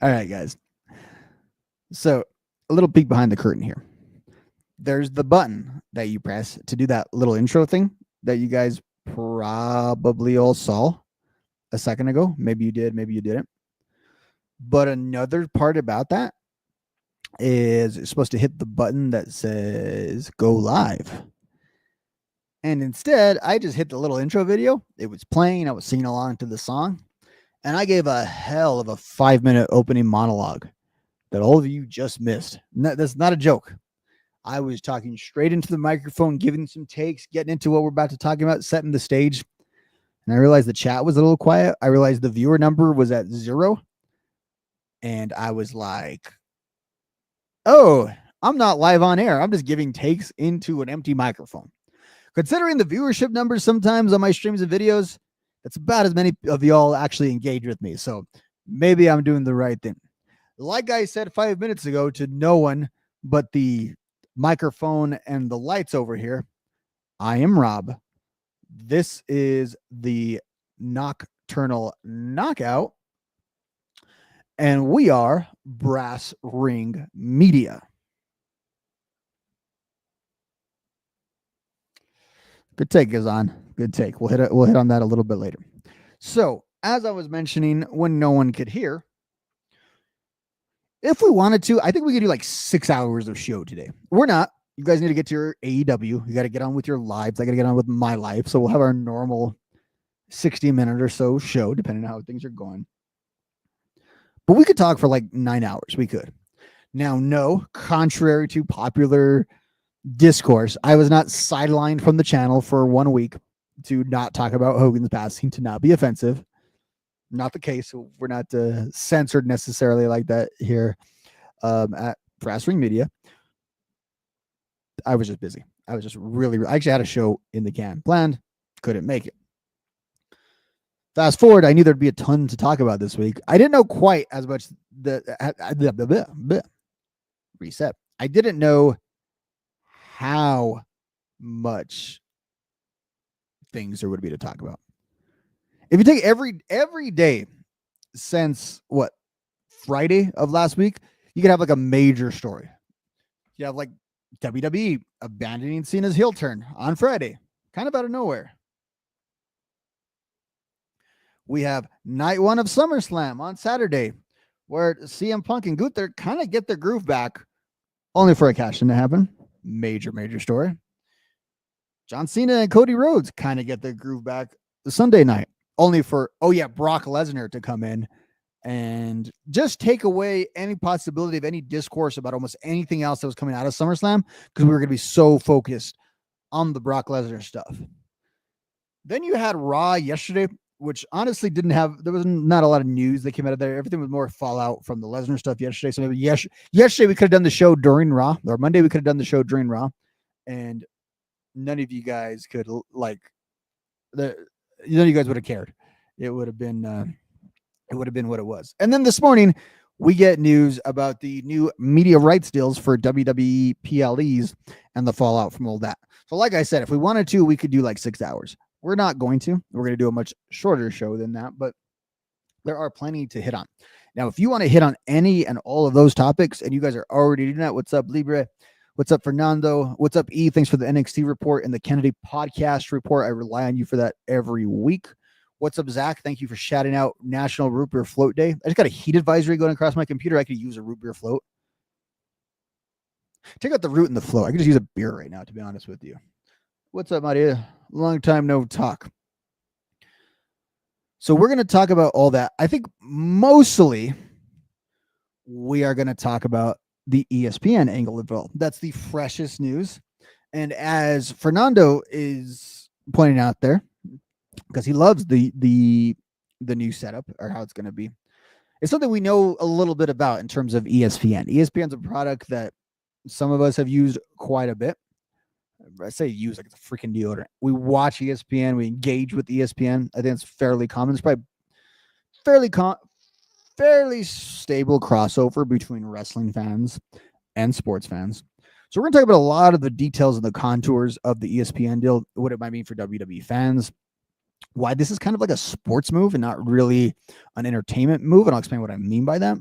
All right, guys. So a little peek behind the curtain here. There's the button that you press to do that little intro thing that you guys probably all saw a second ago. Maybe you did, maybe you didn't. But another part about that is it's supposed to hit the button that says go live. And instead, I just hit the little intro video. It was playing. I was singing along to the song. And I gave a hell of a 5-minute opening monologue that all of you just missed. That's not a joke. I was talking straight into the microphone, giving some takes, getting into what we're about to talk about, setting the stage. And I realized the chat was a little quiet. I realized the viewer number was at 0. And I was like, oh, I'm not live on air. I'm just giving takes into an empty microphone. Considering the viewership numbers sometimes on my streams and videos, that's about as many of y'all actually engage with me. So maybe I'm doing the right thing. Like I said 5 minutes ago to no one but the microphone and the lights over here, I am Rob. This is the Nocturnal Knockout, and we are Brass Ring Media. Good take, Gazan. Good take. We'll hit on that a little bit later. So, as I was mentioning, when no one could hear, if we wanted to, I think we could do like 6 hours of show today. We're not. You guys need to get to your AEW. You got to get on with your lives. I got to get on with my life. So we'll have our normal 60-minute or so show, depending on how things are going. But we could talk for like 9 hours. We could. Now, no, contrary to popular discourse, I was not sidelined from the channel for 1 week to not talk about Hogan's passing, to not be offensive. Not the case. We're not censored necessarily like that here at Brass Ring Media. I was just busy. I was just I actually had a show in the can planned, couldn't make it. Fast forward, I knew there'd be a ton to talk about this week. I didn't know quite as much reset. I didn't know how much things there would be to talk about. If you take every day since Friday of last week, you could have like a major story. You have like WWE abandoning Cena's heel turn on Friday, kind of out of nowhere. We have night 1 of SummerSlam on Saturday, where CM Punk and Gunther kind of get their groove back, only for a cash-in to happen. Major story. John Cena and Cody Rhodes kind of get their groove back the Sunday night, only for, Brock Lesnar to come in and just take away any possibility of any discourse about almost anything else that was coming out of SummerSlam, because we were going to be so focused on the Brock Lesnar stuff. Then you had Raw yesterday, which honestly there was not a lot of news that came out of there. Everything was more fallout from the Lesnar stuff yesterday. So maybe yesterday we could have done the show during Raw, or Monday we could have done the show during Raw, and none of you guys could none of you guys would have cared. It would have been what it was. And then this morning we get news about the new media rights deals for WWE PLEs and the fallout from all that. So like I said, if we wanted to, we could do like 6 hours. We're not going to. We're going to do a much shorter show than that, but there are plenty to hit on. Now, if you want to hit on any and all of those topics, and you guys are already doing that, what's up, Libre? What's up, Fernando? What's up, E? Thanks for the NXT report and the Kennedy podcast report. I rely on you for that every week. What's up, Zach? Thank you for shouting out National Root Beer Float Day. I just got a heat advisory going across my computer. I could use a root beer float. Take out the root and the float. I could just use a beer right now, to be honest with you. What's up, Maria? Long time no talk. So we're going to talk about all that. I think mostly we are going to talk about the ESPN angle of it all. That's the freshest news. And as Fernando is pointing out there, because he loves the new setup or how it's going to be, it's something we know a little bit about in terms of ESPN. ESPN's a product that some of us have used quite a bit. I say use like it's a freaking deodorant. We watch ESPN. We engage with ESPN. I think it's fairly common. It's probably fairly stable crossover between wrestling fans and sports fans. So we're going to talk about a lot of the details and the contours of the ESPN deal, what it might mean for WWE fans, why this is kind of like a sports move and not really an entertainment move. And I'll explain what I mean by that.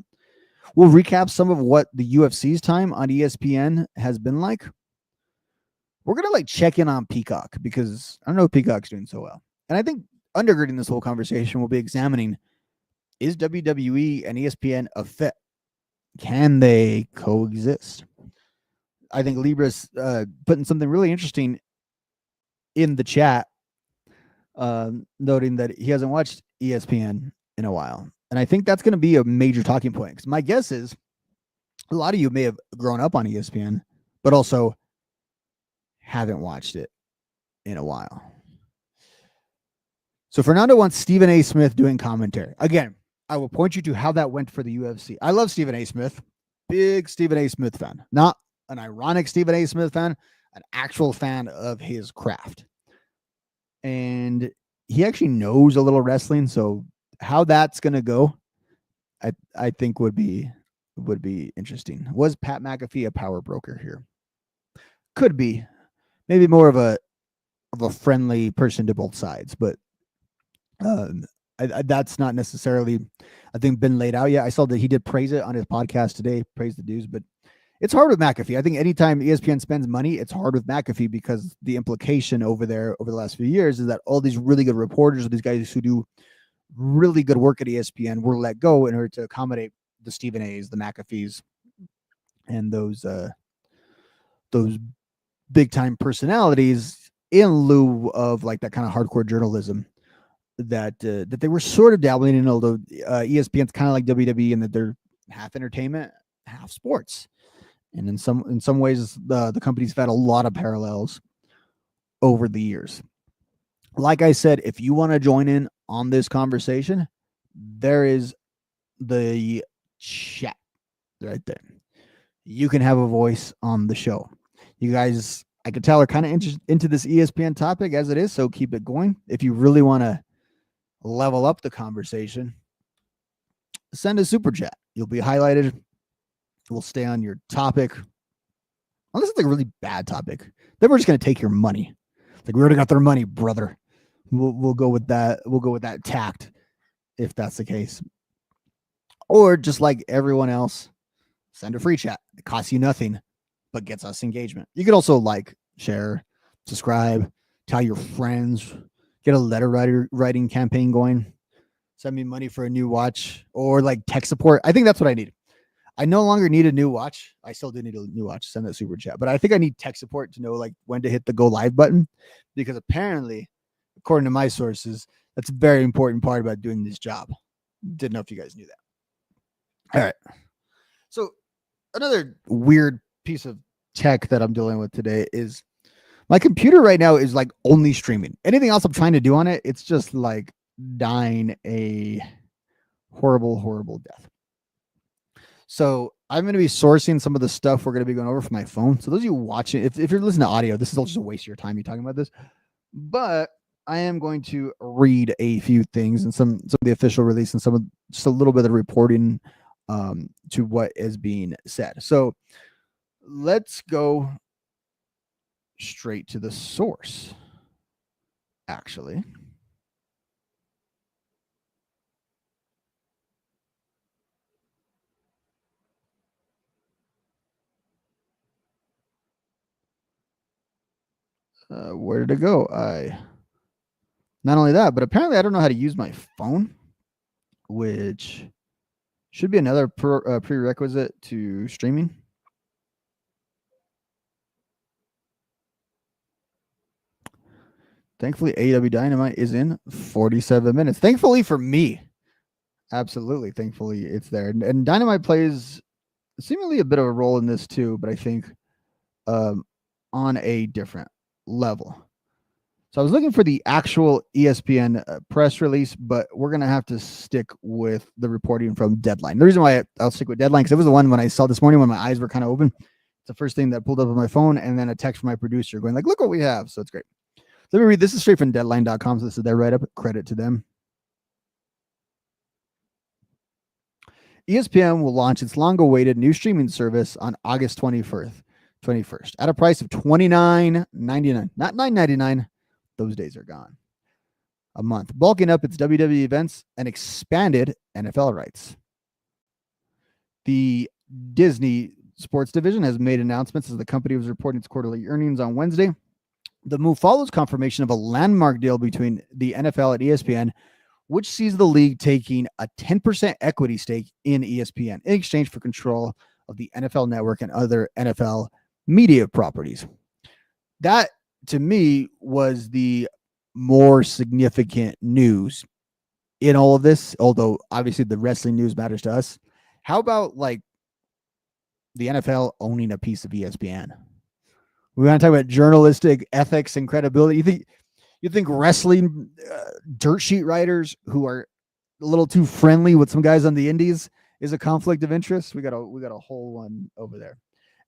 We'll recap some of what the UFC's time on ESPN has been like. We're going to like check in on Peacock because I don't know if Peacock's doing so well. And I think undergirding this whole conversation, we'll be examining, is WWE and ESPN a fit? Can they coexist? I think Libra's putting something really interesting in the chat, noting that he hasn't watched ESPN in a while. And I think that's going to be a major talking point. Because my guess is a lot of you may have grown up on ESPN, but also haven't watched it in a while. So Fernando wants Stephen A. Smith doing commentary. Again, I will point you to how that went for the UFC. I love Stephen A. Smith. Big Stephen A. Smith fan. Not an ironic Stephen A. Smith fan, an actual fan of his craft. And he actually knows a little wrestling, so how that's going to go, I think would be interesting. Was Pat McAfee a power broker here? Could be. Maybe more of a friendly person to both sides, but that's not necessarily, I think, been laid out yet. I saw that he did praise it on his podcast today, praise the dudes, but it's hard with McAfee. I think anytime ESPN spends money, it's hard with McAfee because the implication over there over the last few years is that all these really good reporters, these guys who do really good work at ESPN, were let go in order to accommodate the Stephen A's, the McAfees, and those big time personalities in lieu of like that kind of hardcore journalism that they were sort of dabbling in, although ESPN's kind of like WWE in that they're half entertainment, half sports. And in some ways, the company's had a lot of parallels over the years. Like I said, if you want to join in on this conversation, there is the chat right there. You can have a voice on the show. You guys, I could tell, are kind of into this ESPN topic as it is, so keep it going. If you really want to level up the conversation, send a super chat. You'll be highlighted. We'll stay on your topic. Unless it's like a really bad topic, then we're just going to take your money. Like, we already got their money, brother. We'll go with that. We'll go with that tact if that's the case. Or just like everyone else, send a free chat. It costs you nothing, but gets us engagement. You could also like, share, subscribe, tell your friends, get a letter writing campaign going, send me money for a new watch, or like tech support. I think that's what I need. I no longer need a new watch. I still do need a new watch. Send that super chat. But I think I need tech support to know like when to hit the go live button, because apparently, according to my sources, that's a very important part about doing this job. Didn't know if you guys knew that. All right. So another weird piece of tech that I'm dealing with today is my computer right now is like only streaming. Anything else I'm trying to do on it, it's just like dying a horrible, horrible death. So I'm going to be sourcing some of the stuff we're going to be going over from my phone. So those of you watching, if you're listening to audio, this is all just a waste of your time, you talking about this. But I am going to read a few things and some of the official release and some of just a little bit of reporting to what is being said. So let's go straight to the source, actually. Where did it go? Not only that, but apparently I don't know how to use my phone, which should be another prerequisite to streaming. Thankfully, AEW Dynamite is in 47 minutes. Thankfully for me. Absolutely. Thankfully, it's there. And Dynamite plays seemingly a bit of a role in this too, but I think on a different level. So I was looking for the actual ESPN press release, but we're going to have to stick with the reporting from Deadline. The reason why I'll stick with Deadline, because it was the one when I saw this morning when my eyes were kind of open. It's the first thing that pulled up on my phone, and then a text from my producer going like, look what we have. So it's great. Let me read. This is straight from deadline.com. So this is their write-up. Credit to them. ESPN will launch its long-awaited new streaming service on August 21st at a price of $29.99, not $9.99. Those days are gone. A month, bulking up its WWE events and expanded NFL rights. The Disney sports division has made announcements as the company was reporting its quarterly earnings on Wednesday. The move follows confirmation of a landmark deal between the NFL and ESPN, which sees the league taking a 10% equity stake in ESPN in exchange for control of the NFL network and other NFL media properties. That, to me, was the more significant news in all of this, although obviously the wrestling news matters to us. How about like the NFL owning a piece of ESPN? We want to talk about journalistic ethics and credibility. You think wrestling dirt sheet writers who are a little too friendly with some guys on the indies is a conflict of interest? We got a whole one over there.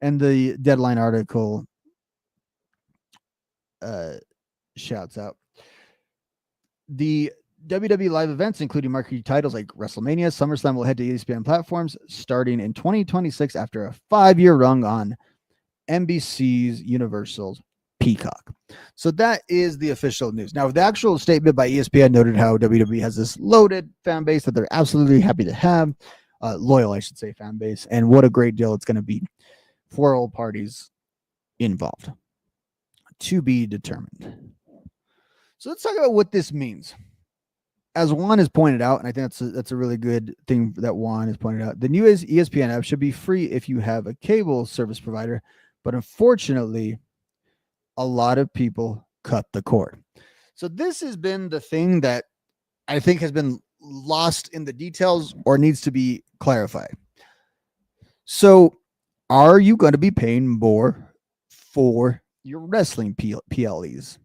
And the Deadline article shouts out the WWE live events, including marquee titles like WrestleMania, SummerSlam, will head to ESPN platforms starting in 2026 after a 5-year run on NBC's Universal's Peacock. So that is the official news. Now, the actual statement by ESPN noted how WWE has this loaded fan base that they're absolutely happy to have, loyal, I should say, fan base, and what a great deal it's going to be for all parties involved. To be determined. So let's talk about what this means. As Juan has pointed out, and I think that's a really good thing that Juan has pointed out, the new ESPN app should be free if you have a cable service provider, but unfortunately, a lot of people cut the cord. So this has been the thing that I think has been lost in the details or needs to be clarified. So are you going to be paying more for your wrestling PLEs?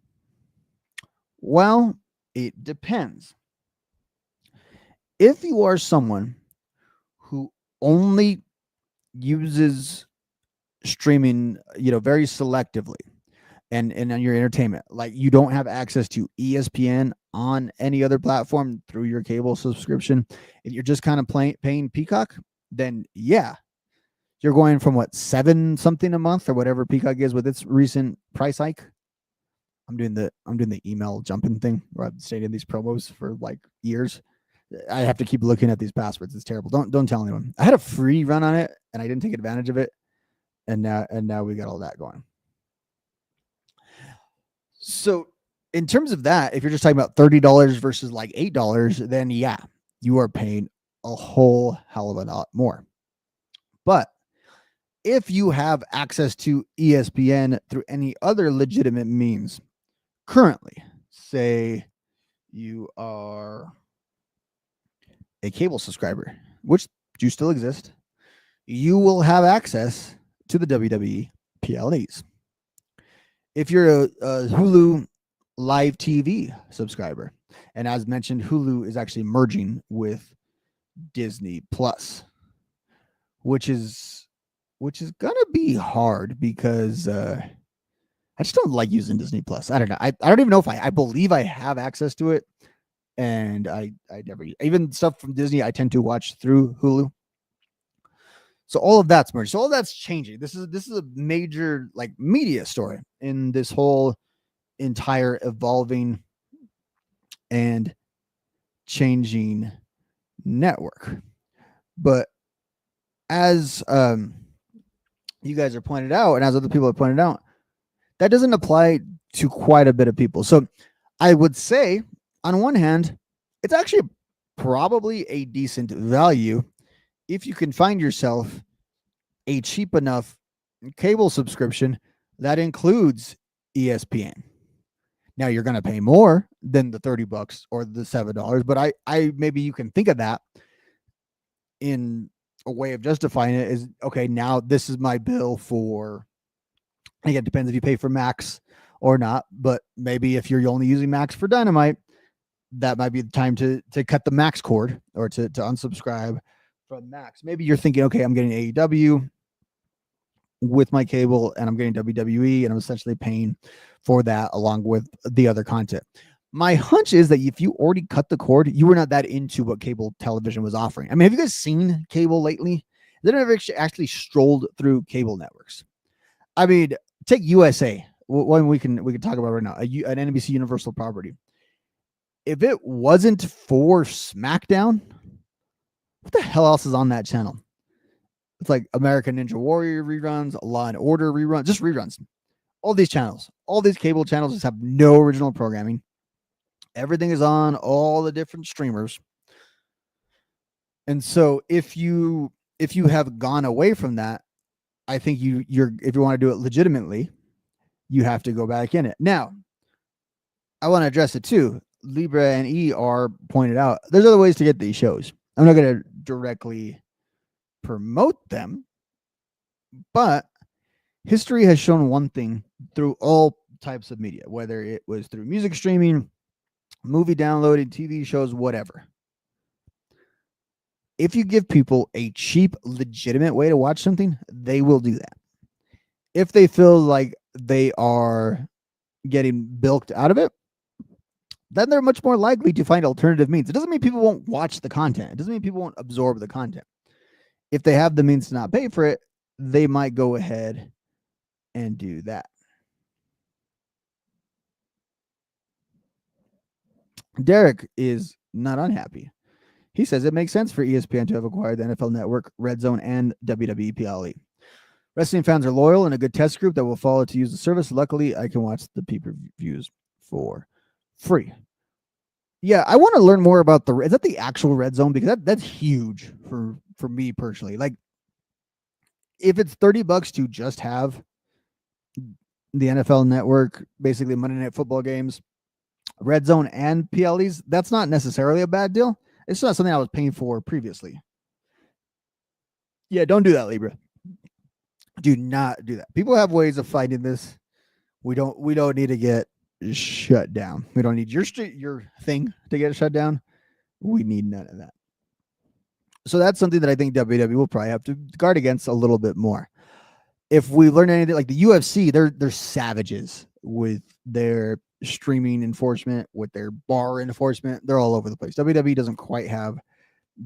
Well, it depends. If you are someone who only uses streaming, very selectively and on your entertainment, like you don't have access to ESPN on any other platform through your cable subscription, and you're just kind of paying Peacock, then yeah, you're going from what, $7 something a month or whatever Peacock is with its recent price hike. I'm doing the email jumping thing where I've stayed in these promos for like years. I have to keep looking at these passwords. It's terrible. Don't tell anyone. I had a free run on it and I didn't take advantage of it. And now we got all that going. So in terms of that, if you're just talking about $30 versus like $8, then yeah, you are paying a whole hell of a lot more. But if you have access to ESPN through any other legitimate means currently, say you are a cable subscriber, which do still exist, you will have access to the WWE PLEs. If you're a Hulu live TV subscriber, and as mentioned, Hulu is actually merging with Disney Plus, which is gonna be hard because I just don't like using Disney Plus. I don't know. I don't even know if I believe I have access to it. And I never, even stuff from Disney, I tend to watch through Hulu. So all of that's merged. So all that's changing. This is a major like media story in this whole entire evolving and changing network. But as you guys are pointed out, and as other people have pointed out, that doesn't apply to quite a bit of people. So I would say, on one hand, it's actually probably a decent value if you can find yourself a cheap enough cable subscription that includes ESPN. Now you're going to pay more than the $30 or the $7, but I maybe you can think of that in a way of justifying it is, okay, now this is my bill for, I think it depends if you pay for Max or not, but maybe if you're only using Max for Dynamite, that might be the time to cut the Max cord or to unsubscribe from Max. Maybe you're thinking, okay, I'm getting AEW with my cable and I'm getting WWE and I'm essentially paying for that along with the other content. My hunch is that if you already cut the cord, you were not that into what cable television was offering. I mean, have you guys seen cable lately? They've never actually strolled through cable networks. I mean, take USA. One we can talk about right now, an NBC Universal property. If it wasn't for SmackDown, what the hell else is on that channel? It's like American Ninja Warrior reruns, Law and Order reruns, just reruns. All these channels, all these cable channels just have no original programming. Everything is on all the different streamers. And so if you have gone away from that, I think you're if you want to do it legitimately, you have to go back in it. Now, I want to address it too. Libra and ER pointed out there's other ways to get these shows. I'm not going to directly promote them, but history has shown one thing through all types of media, whether it was through music streaming, movie downloading, TV shows, whatever. If you give people a cheap, legitimate way to watch something, they will do that. If they feel like they are getting bilked out of it, then they're much more likely to find alternative means. It doesn't mean people won't watch the content. It doesn't mean people won't absorb the content. If they have the means to not pay for it, they might go ahead and do that. Derek is not unhappy. He says it makes sense for ESPN to have acquired the NFL Network, Red Zone, and WWE PLE. Wrestling fans are loyal and a good test group that will follow to use the service. Luckily, I can watch the pay-per-views for free. Yeah, I want to learn more about is that the actual Red Zone? Because that's huge for me personally. Like, if it's $30 to just have the NFL Network, basically Monday Night Football games, Red Zone, and PLEs, that's not necessarily a bad deal. It's not something I was paying for previously. Yeah, don't do that, Libra. Do not do that. People have ways of fighting this. We don't need to get shut down. We don't need your thing to get shut down. We need none of that. So that's something that I think WWE will probably have to guard against a little bit more. If we learn anything, like the UFC, they're savages with their streaming enforcement, with their bar enforcement. They're all over the place. WWE doesn't quite have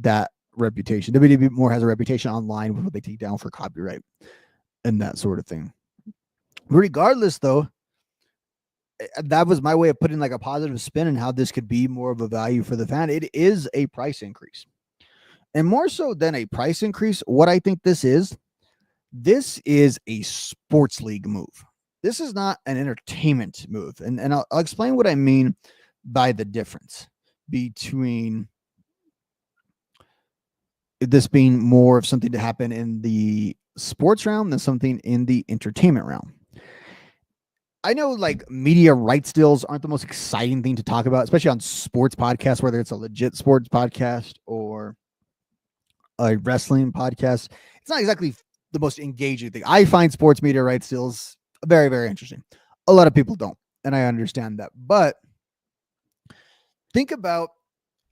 that reputation. WWE more has a reputation online with what they take down for copyright and that sort of thing. Regardless, though, that was my way of putting like a positive spin on how this could be more of a value for the fan. It is a price increase. And more so than a price increase, what I think this is a sports league move. This is not an entertainment move. And I'll explain what I mean by the difference between this being more of something to happen in the sports realm than something in the entertainment realm. I know like media rights deals aren't the most exciting thing to talk about, especially on sports podcasts, whether it's a legit sports podcast or a wrestling podcast. It's not exactly the most engaging thing. I find sports media rights deals very, very interesting. A lot of people don't, and I understand that. But think about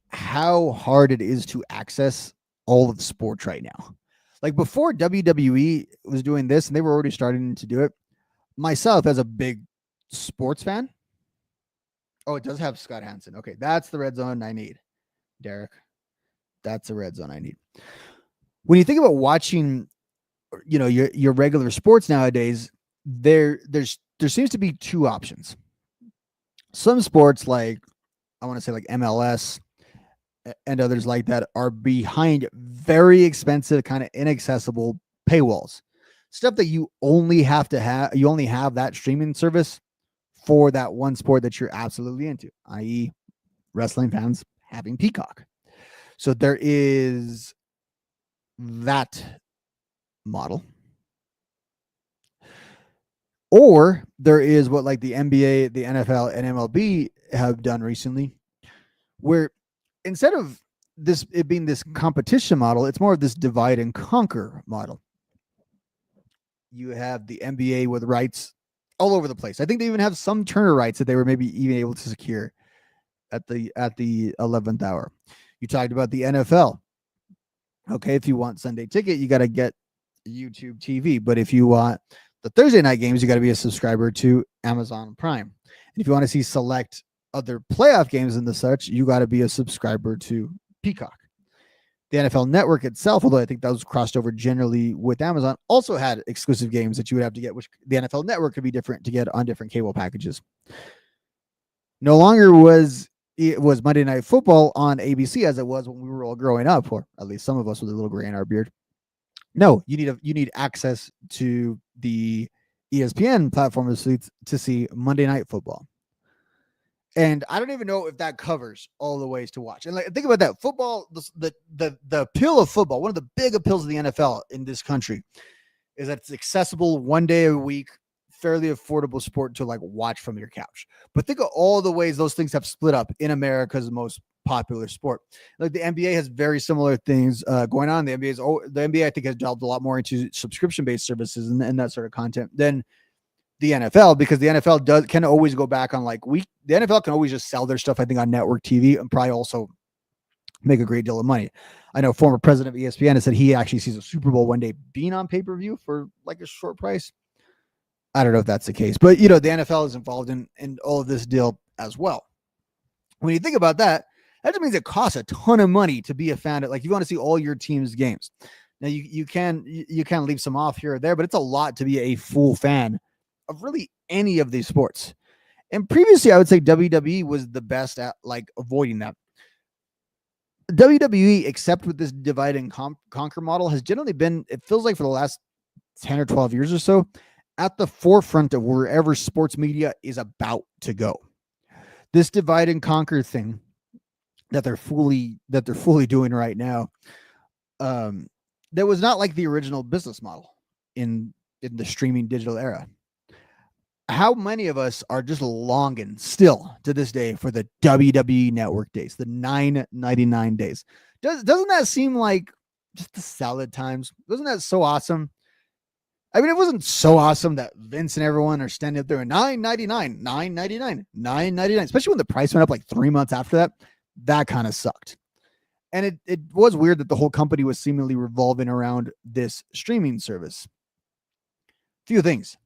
how hard it is to access all of sports right now. Like before WWE was doing this, and they were already starting to do it, myself as a big sports fan. Oh, it does have Scott Hansen. Okay, that's the red zone I need, Derek. That's the red zone I need. When you think about watching, your regular sports nowadays, there seems to be two options. Some sports, like I want to say like MLS and others like that, are behind very expensive, kind of inaccessible paywalls. Stuff that you only have that streaming service for that one sport that you're absolutely into, i.e. wrestling fans having Peacock. So there is that model. Or there is what like the NBA, the NFL, and MLB have done recently, where instead of it being this competition model, it's more of this divide and conquer model. You have the NBA with rights all over the place. I think they even have some Turner rights that they were maybe even able to secure at the 11th hour. You talked about the NFL. Okay, if you want Sunday Ticket, you got to get YouTube TV. But if you want the Thursday night games, you got to be a subscriber to Amazon Prime. And if you want to see select other playoff games and the such, you got to be a subscriber to Peacock. The NFL Network itself, although I think that was crossed over generally with Amazon, also had exclusive games that you would have to get, which the NFL Network could be different to get on different cable packages. No longer was Monday Night Football on ABC as it was when we were all growing up, or at least some of us with a little gray in our beard. No, you need access to the ESPN platform to see Monday Night Football. And I don't even know if that covers all the ways to watch. And like, think about that. Football, the appeal of football, one of the big appeals of the NFL in this country is that it's accessible one day a week, fairly affordable sport to like watch from your couch. But think of all the ways those things have split up in America's most popular sport. Like the NBA has very similar things going on. The NBA I think has delved a lot more into subscription based services and that sort of content than the NFL, because the NFL can always go back on like the NFL can always just sell their stuff, I think, on network TV and probably also make a great deal of money. I know former president of ESPN has said he actually sees a Super Bowl one day being on pay-per-view for like a short price. I don't know if that's the case, but the NFL is involved in all of this deal as well. When you think about that, that just means it costs a ton of money to be a fan. Like, you want to see all your team's games. Now you can leave some off here or there, but it's a lot to be a full fan of really any of these sports. And previously, I would say WWE was the best at like avoiding that. WWE, except with this divide and conquer model, has generally been, it feels like for the last 10 or 12 years or so, at the forefront of wherever sports media is about to go. This divide and conquer thing that they're fully doing right now, that was not like the original business model in the streaming digital era. How many of us are just longing still to this day for the WWE Network days, the $9.99 days? Doesn't that seem like just the salad times? Wasn't that so awesome? I mean, it wasn't so awesome that Vince and everyone are standing up there and $9.99, $9.99, $9.99, especially when the price went up like 3 months after that. That kind of sucked. And it was weird that the whole company was seemingly revolving around this streaming service. Few things.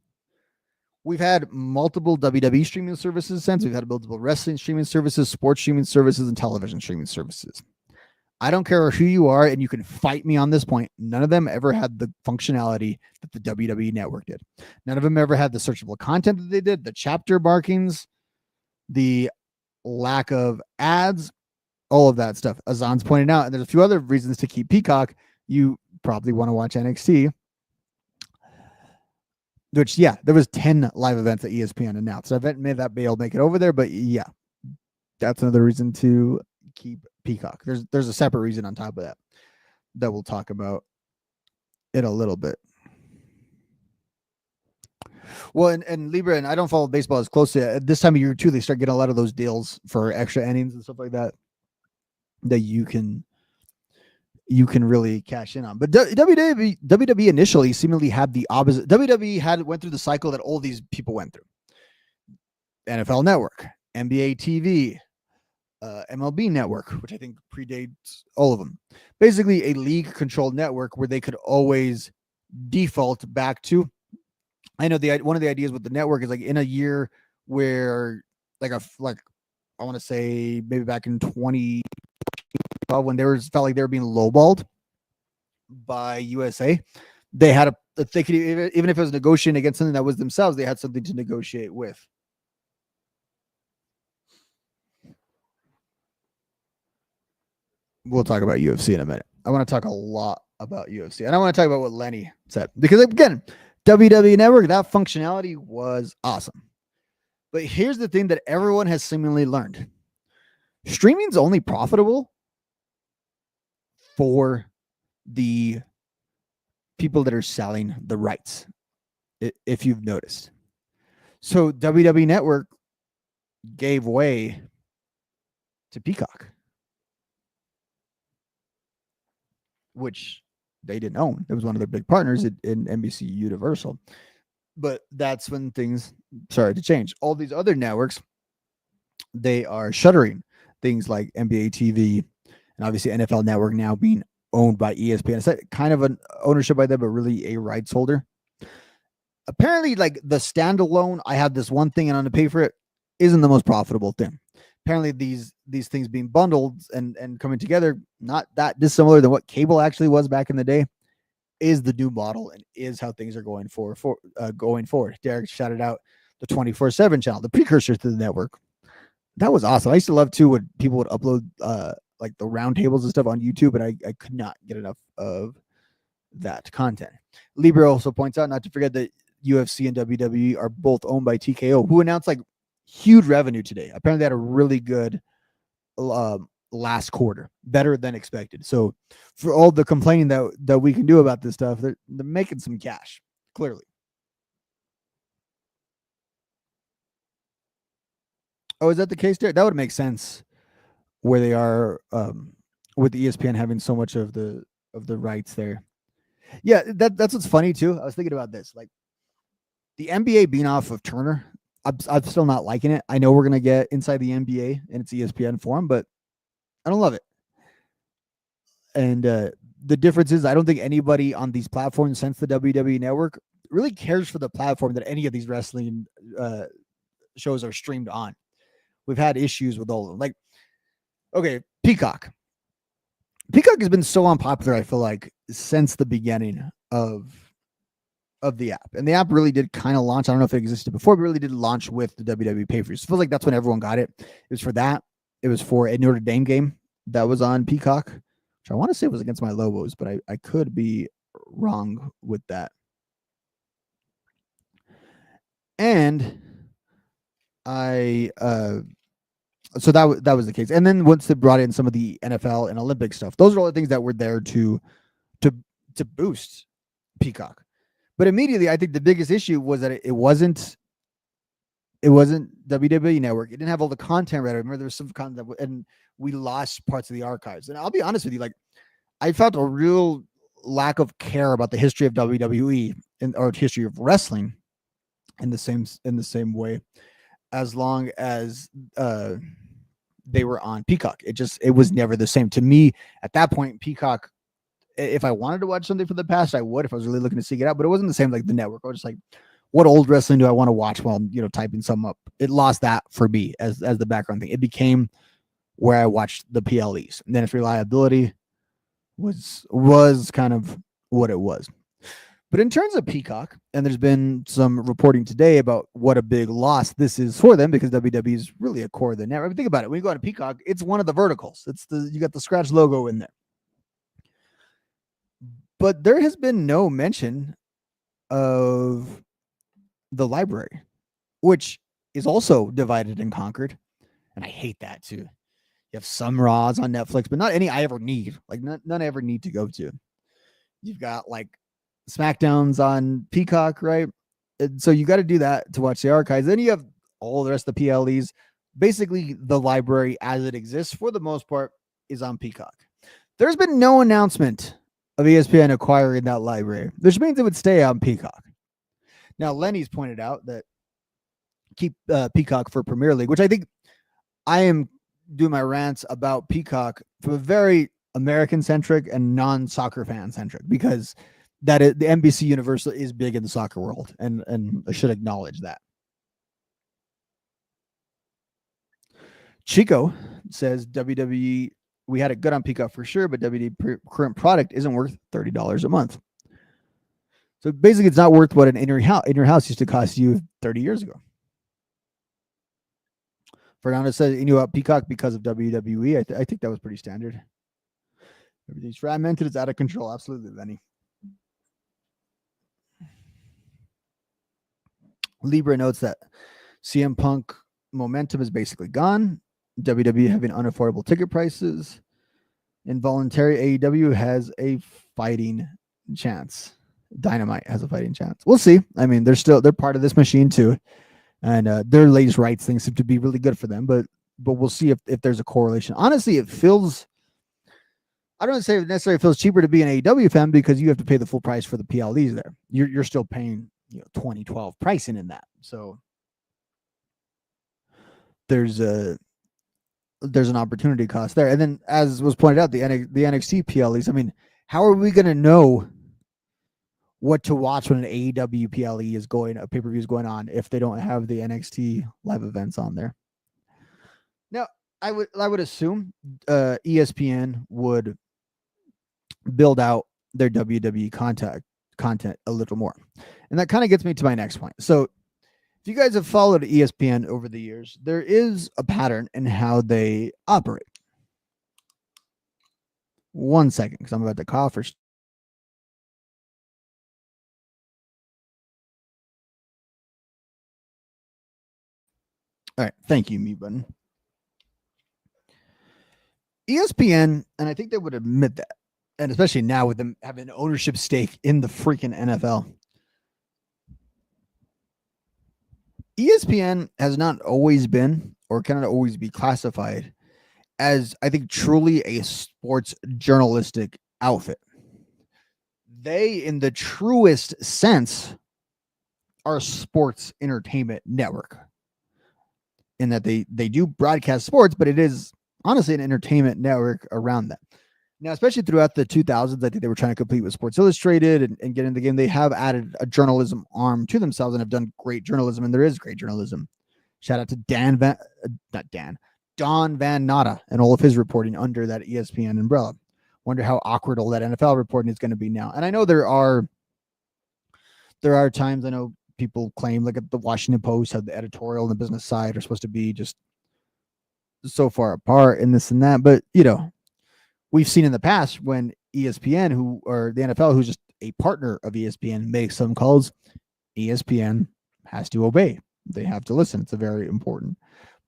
We've had multiple WWE streaming services since. We've had multiple wrestling streaming services, sports streaming services, and television streaming services. I don't care who you are, and you can fight me on this point. None of them ever had the functionality that the WWE Network did. None of them ever had the searchable content that they did, the chapter markings, the lack of ads, all of that stuff. Azan's pointed out, and there's a few other reasons to keep Peacock. You probably want to watch NXT. Which, yeah, there was 10 live events that ESPN announced. So I bet maybe that they'll make it over there, but yeah, that's another reason to keep Peacock. There's a separate reason on top of that we'll talk about in a little bit. Well, and Libra, and I don't follow baseball as closely. At this time of year too, they start getting a lot of those deals for extra innings and stuff like that you can really cash in on. But WWE initially seemingly had the opposite. WWE went through the cycle that all these people went through. NFL Network, NBA TV, MLB Network, which I think predates all of them. Basically a league-controlled network where they could always default back to. I know one of the ideas with the network is like in a year where I want to say maybe back in 2012 when felt like they were being lowballed by USA, they had they could, even if it was negotiating against something that was themselves, they had something to negotiate with. We'll talk about UFC in a minute. I want to talk a lot about UFC, and I want to talk about what Lenny said, because again, WWE Network, that functionality was awesome. But here's the thing that everyone has seemingly learned. Streaming's only profitable for the people that are selling the rights, if you've noticed. So WWE Network gave way to Peacock, which they didn't own. It was one of their big partners in NBC Universal. But that's when things started to change. All these other networks, they are shuttering things like NBA TV and obviously NFL Network now being owned by ESPN. It's kind of an ownership by them, but really a rights holder. Apparently, like the standalone, I have this one thing and I'm going to pay for it, isn't the most profitable thing. Apparently, these things being bundled and coming together, not that dissimilar than what cable actually was back in the day, is the new model and is how things are going forward. Derek shouted out the 24/7 channel, the precursor to the network. That was awesome. I used to love too when people would upload like the roundtables and stuff on YouTube, and I could not get enough of that content. Libra also points out not to forget that UFC and WWE are both owned by TKO, who announced like huge revenue today. Apparently, they had a really good last quarter, better than expected. So, for all the complaining that we can do about this stuff, they're making some cash clearly. Oh, is that the case there? That would make sense where they are with ESPN having so much of the rights there. Yeah, that's what's funny too. I was thinking about this, like the NBA being off of Turner. I'm still not liking it. I know we're gonna get Inside the NBA in its ESPN form, but I don't love it. And the difference is, I don't think anybody on these platforms since the WWE Network really cares for the platform that any of these wrestling shows are streamed on. We've had issues with all of them. Like, okay, Peacock. Peacock has been so unpopular, I feel like, since the beginning of the app. And the app really did kind of launch. I don't know if it existed before, but really did launch with the WWE pay-per-views. It feels like that's when everyone got it. It was for that. It was for a Notre Dame game that was on Peacock, which I want to say was against my Lobos, but I could be wrong with that. And so that was the case. And then once they brought in some of the NFL and Olympic stuff, those are all the things that were there to boost Peacock. But immediately, I think the biggest issue was that it wasn't WWE Network. It didn't have all the content ready. I remember there was some content, and we lost parts of the archives. And I'll be honest with you, like I felt a real lack of care about the history of WWE or history of wrestling in the same way, as long as they were on Peacock. It was never the same to me at that point. Peacock, if I wanted to watch something from the past, I would, if I was really looking to seek it out, but it wasn't the same like the network. I was just like, what old wrestling do I want to watch while I'm, typing something up? It lost that for me as the background thing. It became where I watched the PLEs, and then its reliability was kind of what it was. But in terms of Peacock, and there's been some reporting today about what a big loss this is for them, because WWE is really a core of the network. I mean, think about it. When you go on Peacock, it's one of the verticals. You got the scratch logo in there. But there has been no mention of the library, which is also divided and conquered. And I hate that too. You have some Raws on Netflix, but not any I ever need. Like none I ever need to go to. You've got like SmackDowns on Peacock, right? And so you got to do that to watch the archives. Then you have all the rest of the PLEs. Basically, the library as it exists for the most part is on Peacock. There's been no announcement of ESPN acquiring that library, which means it would stay on Peacock. Now, Lenny's pointed out that keep Peacock for Premier League, which I think I am doing my rants about Peacock from a very American-centric and non-soccer fan-centric, because the NBC Universal is big in the soccer world, and I should acknowledge that. Chico says WWE, we had it good on Peacock for sure, but WWE current product isn't worth $30 a month. So basically, it's not worth what an in your house used to cost you 30 years ago. Fernando says you knew about Peacock because of WWE. I think that was pretty standard. Everything's fragmented. It's out of control. Absolutely, Lenny. Libra notes that CM Punk momentum is basically gone. WWE having unaffordable ticket prices. Involuntary AEW has a fighting chance. Dynamite has a fighting chance. We'll see. I mean, they're part of this machine too, and their latest rights things seem to be really good for them. But we'll see if there's a correlation. Honestly, it feels. I don't say it necessarily feels cheaper to be an AEW fan, because you have to pay the full price for the PLEs there. You're still paying 2012 pricing in that. So there's an opportunity cost there. And then, as was pointed out, the NXT PLEs. I mean, how are we going to know what to watch when an AEW PLE is going, a pay-per-view is going on, if they don't have the NXT live events on there? Now, I would assume ESPN would build out their WWE content a little more. And that kind of gets me to my next point. So if you guys have followed ESPN over the years, there is a pattern in how they operate. 1 second, because I'm about to cough or All right. Thank you, mute button. ESPN, and I think they would admit that, and especially now with them having an ownership stake in the freaking NFL, ESPN has not always been or cannot always be classified as, I think, truly a sports journalistic outfit. They, in the truest sense, are a sports entertainment network in that they do broadcast sports, but it is honestly an entertainment network around that. Now, especially throughout the 2000s, I think they were trying to compete with Sports Illustrated and get in the game. They have added a journalism arm to themselves and have done great journalism, and there is great journalism. Shout out to Don Van Natta and all of his reporting under that ESPN umbrella. Wonder how awkward all that NFL reporting is going to be now. And I know there are times, I know people claim, like at the Washington Post, how the editorial and the business side are supposed to be just so far apart and this and that. But, we've seen in the past when ESPN, or the NFL, who's just a partner of ESPN, makes some calls, ESPN has to obey. They have to listen. It's a very important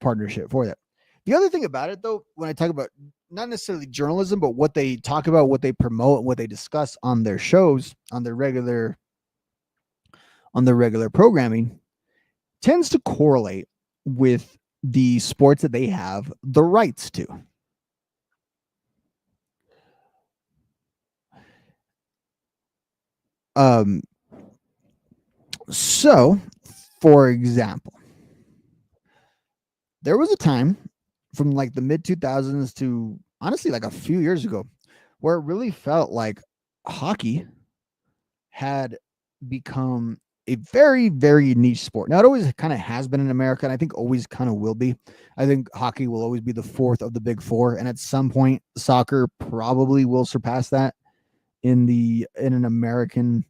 partnership for that. The other thing about it, though, when I talk about not necessarily journalism, but what they talk about, what they promote, and what they discuss on their shows, on their regular programming, tends to correlate with the sports that they have the rights to. So, for example, there was a time from like the mid 2000s to honestly like a few years ago where it really felt like hockey had become a very, very niche sport. Now, it always kind of has been in America, and I think always kind of will be. I think hockey will always be the fourth of the big four, and at some point, soccer probably will surpass that in an American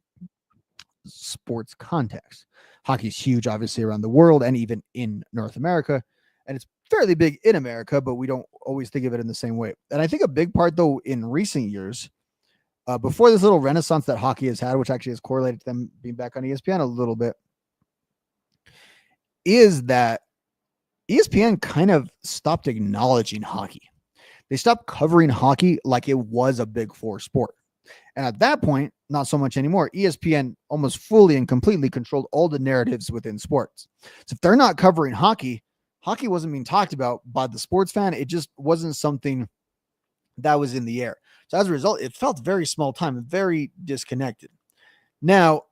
sports context. Hockey's huge, obviously, around the world and even in North America, and it's fairly big in America, but we don't always think of it in the same way. And I think a big part, though, in recent years, before this little renaissance that hockey has had, which actually has correlated to them being back on ESPN a little bit, is that ESPN kind of stopped acknowledging hockey. They stopped covering hockey like it was a big four sport. And at that point, not so much anymore. ESPN almost fully and completely controlled all the narratives within sports. So if they're not covering hockey, hockey wasn't being talked about by the sports fan. It just wasn't something that was in the air. So as a result, it felt very small time and very disconnected. Now,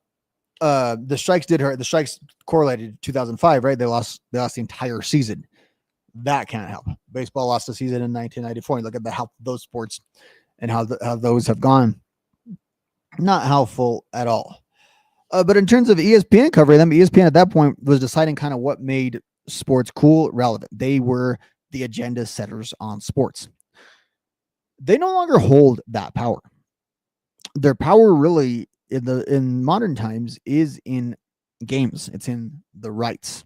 the strikes did hurt. The strikes correlated to 2005, right? They lost the entire season. That can't help. Baseball lost the season in 1994. And look at how those sports and how those have gone. Not helpful at all. But in terms of ESPN covering them, ESPN at that point was deciding kind of what made sports cool, relevant. They were the agenda setters on sports. They no longer hold that power. Their power really in modern times is in games. It's in the rights.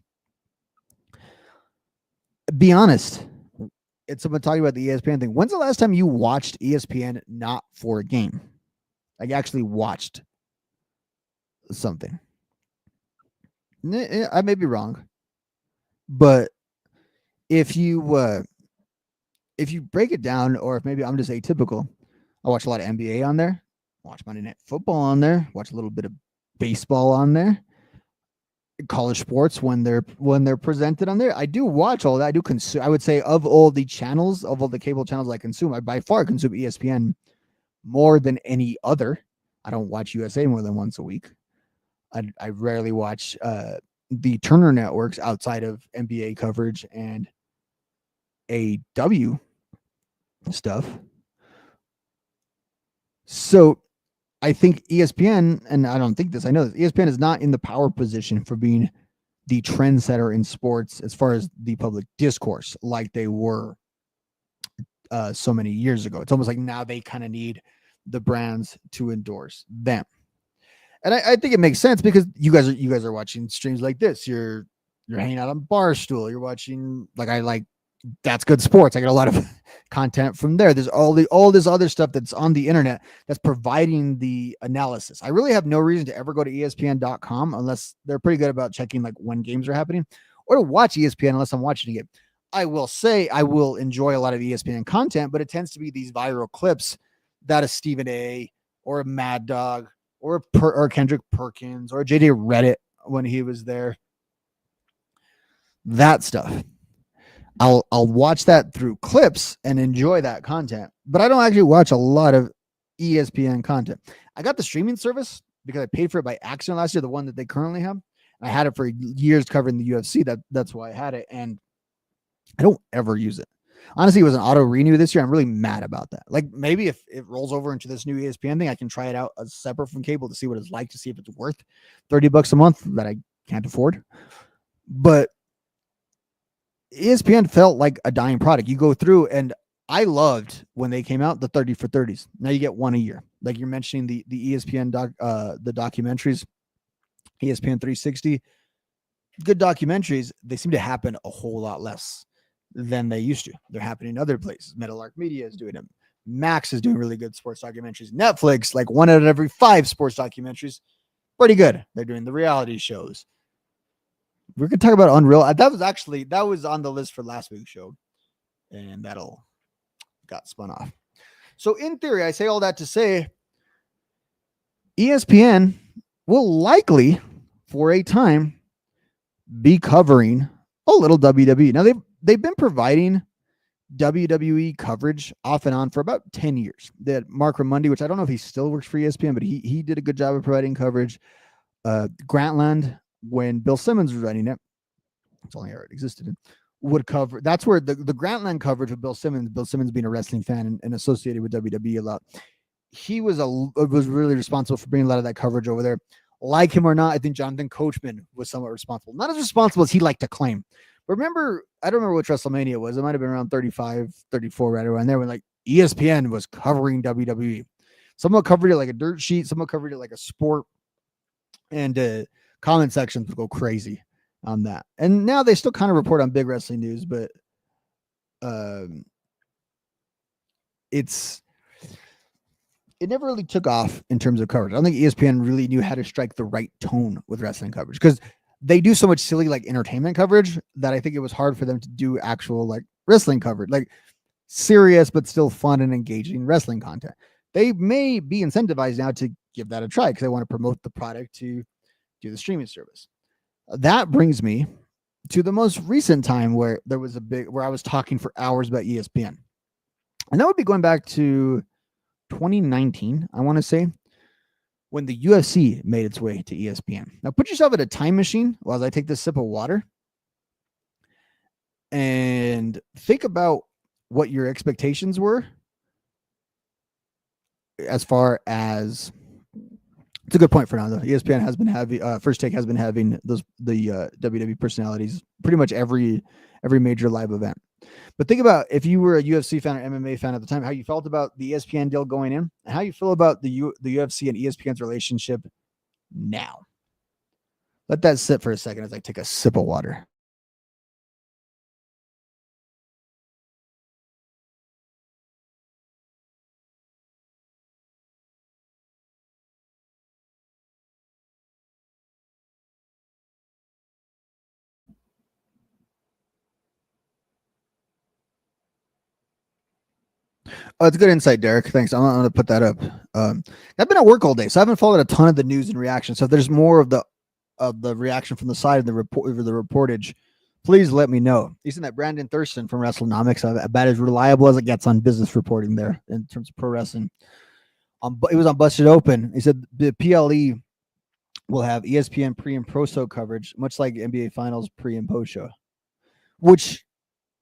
Be honest. It's someone talking about the ESPN thing. When's the last time you watched ESPN not for a game? Like actually watched something? I may be wrong, but if you break it down, or if maybe I'm just atypical, I watch a lot of NBA on there, watch Monday Night Football on there, watch a little bit of baseball on there, college sports when they're presented on there. I do watch all that. I do consume. I would say of all the channels, of all the cable channels I consume, I by far consume ESPN more than any other. I don't watch USA more than once a week. I rarely watch the Turner networks outside of NBA coverage and AW stuff. So I think ESPN, and I don't think this, I know this, ESPN is not in the power position for being the trendsetter in sports as far as the public discourse like they were so many years ago. It's almost like now they kind of need the brands to endorse them. And I think it makes sense because you guys are watching streams like this. You're hanging out on Barstool. You're watching, like, I like That's Good Sports. I get a lot of content from there. There's all this other stuff that's on the internet that's providing the analysis. I really have no reason to ever go to ESPN.com unless they're pretty good about checking like when games are happening, or to watch ESPN unless I'm watching it. I will say I will enjoy a lot of ESPN content, but it tends to be these viral clips that a Stephen A. or a Mad Dog or or Kendrick Perkins or JJ Reddit when he was there. That stuff. I'll watch that through clips and enjoy that content, but I don't actually watch a lot of ESPN content. I got the streaming service because I paid for it by accident last year, the one that they currently have. I had it for years covering the UFC. That's why I had it, and I don't ever use it. Honestly, it was an auto renew this year. I'm really mad about that. Like maybe if it rolls over into this new ESPN thing, I can try it out as separate from cable to see what it's like, to see if it's worth $30 a month that I can't afford. But ESPN felt like a dying product. You go through, and I loved when they came out the 30 for 30s. Now you get one a year. Like you're mentioning the ESPN the documentaries, ESPN 360, good documentaries. They seem to happen a whole lot less than they used to. They're happening in other places. Metal Arc Media is doing them. Max is doing really good sports documentaries. Netflix, like 1 out of every 5 sports documentaries, pretty good. They're doing the reality shows. We're gonna talk about Unreal. That was on the list for last week's show, and that'll got spun off. So in theory, I say all that to say ESPN will likely, for a time, be covering a little WWE. Now they've been providing WWE coverage off and on for about 10 years. They had Mark Ramundi, which I don't know if he still works for ESPN, but he did a good job of providing coverage. Grantland, when Bill Simmons was running it, that's only ever it existed in, would cover. That's where the Grantland coverage of Bill Simmons being a wrestling fan and associated with WWE a lot. He was really responsible for bringing a lot of that coverage over there. Like him or not, I think Jonathan Coachman was somewhat responsible. Not as responsible as he liked to claim. But remember, I don't remember which WrestleMania it was. It might have been around 35, 34, right around there, when like ESPN was covering WWE. Someone covered it like a dirt sheet. Someone covered it like a sport. And comment sections would go crazy on that. And now they still kind of report on big wrestling news, but it never really took off in terms of coverage. I don't think ESPN really knew how to strike the right tone with wrestling coverage, because they do so much silly like entertainment coverage that I think it was hard for them to do actual like wrestling coverage, like serious but still fun and engaging wrestling content. They may be incentivized now to give that a try because they want to promote the product to do the streaming service. That brings me to the most recent time where there was where I was talking for hours about ESPN. And that would be going back to 2019, I want to say, when the UFC made its way to ESPN. Now put yourself in a time machine while I take this sip of water and think about what your expectations were as far as, it's a good point for now though. ESPN has been having, First Take has been having the WWE personalities pretty much every major live event. But think about if you were a UFC fan or MMA fan at the time, how you felt about the ESPN deal going in, and how you feel about the UFC and ESPN's relationship now. Let that sit for a second as I take a sip of water. Oh, it's a good insight, Derek. Thanks. I'm going to put that up. I've been at work all day, so I haven't followed a ton of the news and reaction. So if there's more of the reaction from the side of the reportage, please let me know. You seen that Brandon Thurston from WrestleNomics, about as reliable as it gets on business reporting there in terms of pro wrestling. It was on Busted Open. He said the PLE will have ESPN pre and pro show coverage, much like NBA Finals pre and post show, which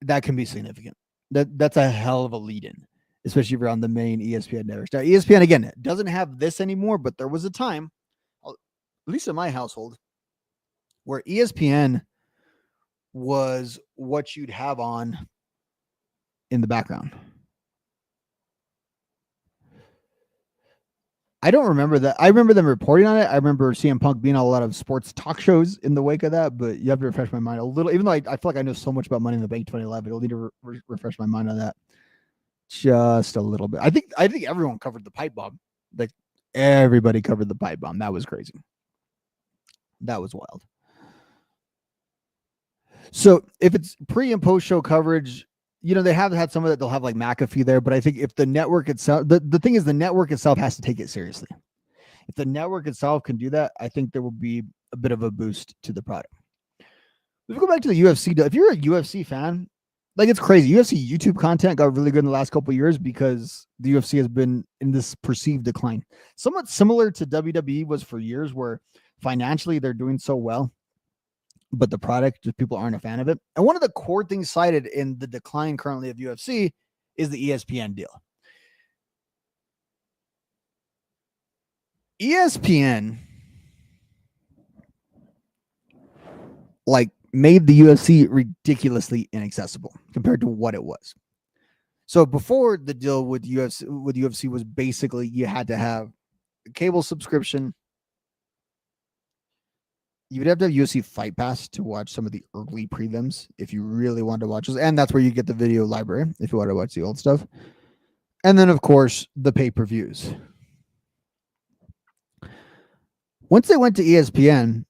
that can be significant. That's a hell of a lead-in, especially if you're on the main ESPN network. Now, ESPN, again, doesn't have this anymore, but there was a time, at least in my household, where ESPN was what you'd have on in the background. I don't remember that. I remember them reporting on it. I remember CM Punk being on a lot of sports talk shows in the wake of that, but you have to refresh my mind a little, even though I feel like I know so much about Money in the Bank 2011. It'll need to refresh my mind on that just a little bit. I think everyone covered the pipe bomb. Like everybody covered the pipe bomb. That was crazy. That was wild. So if it's pre and post show coverage, they have had some of that. They'll have like McAfee there, but I think if the network itself, the thing is, the network itself has to take it seriously. If the network itself can do that, I think there will be a bit of a boost to the product. If we go back to the UFC, if you're a UFC fan, like it's crazy. UFC YouTube content got really good in the last couple of years because the UFC has been in this perceived decline. Somewhat similar to WWE was for years, where financially they're doing so well, but the product, just people aren't a fan of it. And one of the core things cited in the decline currently of UFC is the ESPN deal. ESPN made the UFC ridiculously inaccessible compared to what it was. So before the deal with UFC was basically you had to have a cable subscription. You would have to have UFC Fight Pass to watch some of the early prelims if you really wanted to watch those. And that's where you get the video library if you want to watch the old stuff. And then, of course, the pay-per-views. Once they went to ESPN,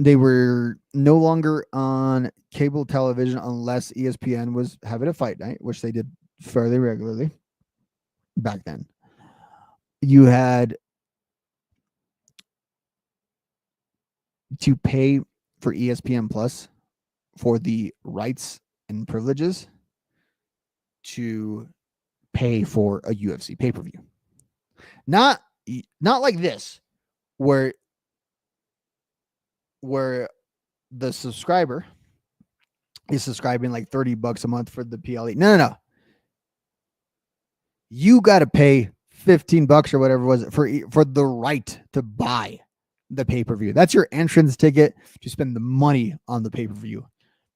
they were no longer on cable television unless ESPN was having a fight night, which they did fairly regularly back then. You had to pay for ESPN Plus for the rights and privileges to pay for a UFC pay-per-view. Not like this, where the subscriber is subscribing like $30 a month for the PLE. No. You got to pay $15 or whatever it was for the right to buy the pay-per-view. That's your entrance ticket to spend the money on the pay-per-view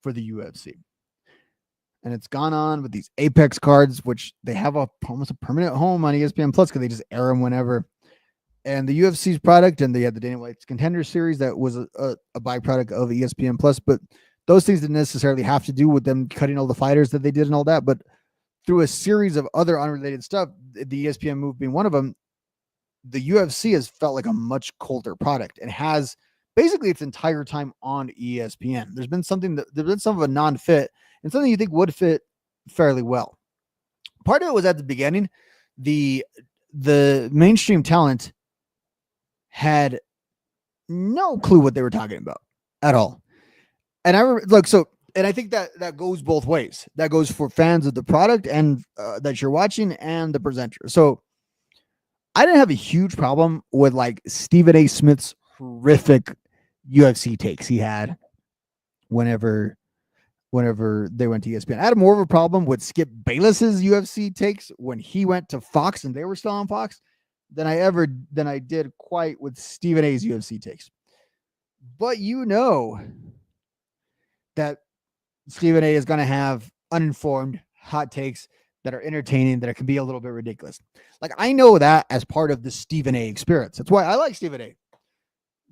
for the UFC. And it's gone on with these Apex cards, which they have almost a permanent home on ESPN Plus because they just air them whenever. And the UFC's product, and they had the Dana White's Contender Series that was a byproduct of ESPN Plus, but those things didn't necessarily have to do with them cutting all the fighters that they did and all that. But through a series of other unrelated stuff, the ESPN move being one of them, the UFC has felt like a much colder product and has basically its entire time on ESPN. There's been some of a non-fit and something you think would fit fairly well. Part of it was at the beginning, the mainstream talent had no clue what they were talking about at all. And I think that goes both ways. That goes for fans of the product and that you're watching and the presenter. So I didn't have a huge problem with like Stephen A. Smith's horrific UFC takes he had whenever they went to ESPN. I had more of a problem with Skip Bayless's UFC takes when he went to Fox and they were still on Fox than I did quite with Stephen A.'s UFC takes. But that Stephen A. is going to have uninformed hot takes that are entertaining, that can be a little bit ridiculous. Like, I know that as part of the Stephen A. experience. That's why I like Stephen A.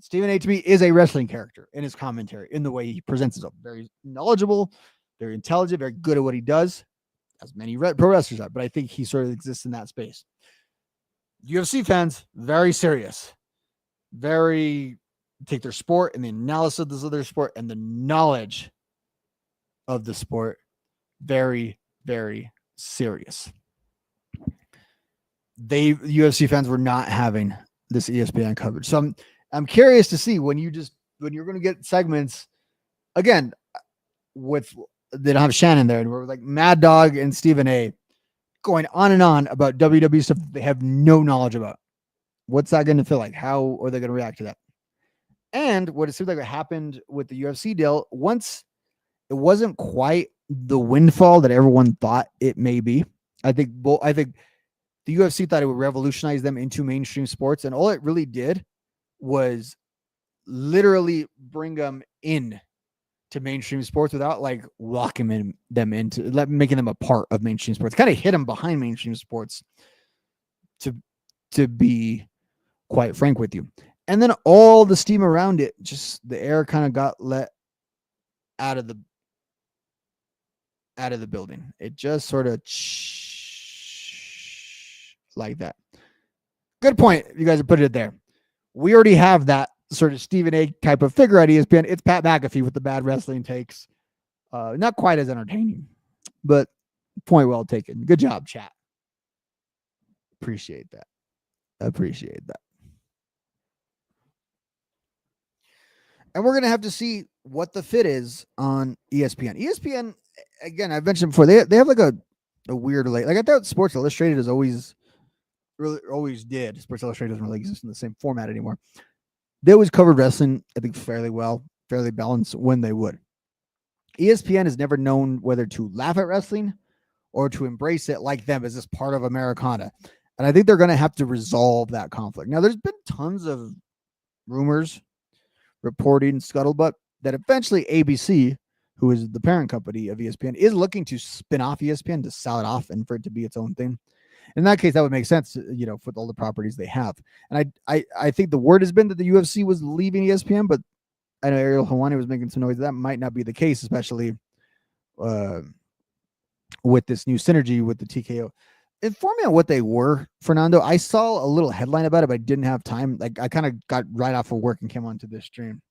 Stephen A. to me is a wrestling character in his commentary, in the way he presents himself. Very knowledgeable, very intelligent, very good at what he does, as many pro wrestlers are. But I think he sort of exists in that space. UFC fans, very serious, very take their sport and the analysis of this other sport and the knowledge of the sport very, very serious. UFC fans were not having this ESPN coverage. So I'm curious to see when you're going to get segments again they don't have Shannon there, and we're like Mad Dog and Stephen A. going on and on about WWE stuff they have no knowledge about. What's that going to feel like? How are they going to react to that? And what it seemed like what happened with the UFC deal, once it wasn't quite the windfall that everyone thought it may be. I think the UFC thought it would revolutionize them into mainstream sports, and all it really did was literally bring them in to mainstream sports without like welcoming them into making them a part of mainstream sports. Kind of hit them behind mainstream sports, to be quite frank with you. And then all the steam around it, just the air kind of got let out of the building. It just sort of like that. Good point. You guys have put it there. We already have that sort of Stephen A. type of figure at ESPN. It's Pat McAfee with the bad wrestling takes. Not quite as entertaining, but point well taken. Good job, chat. Appreciate that. And we're going to have to see what the fit is on ESPN. ESPN, again, I've mentioned before, they have like a weird, like I thought Sports Illustrated is always did. Sports Illustrated doesn't really exist in the same format anymore. They always covered wrestling, I think, fairly well, fairly balanced when they would. ESPN has never known whether to laugh at wrestling or to embrace it like them as this part of Americana. And I think they're going to have to resolve that conflict. Now, there's been tons of rumors, reporting, scuttlebutt that eventually ABC, who is the parent company of ESPN, is looking to spin off ESPN, to sell it off and for it to be its own thing. In that case, that would make sense, with all the properties they have. And I think the word has been that the UFC was leaving ESPN, but I know Ariel Helwani was making some noise. That might not be the case, especially with this new synergy with the TKO. Inform me on what they were, Fernando. I saw a little headline about it, but I didn't have time. Like, I kind of got right off of work and came onto this stream.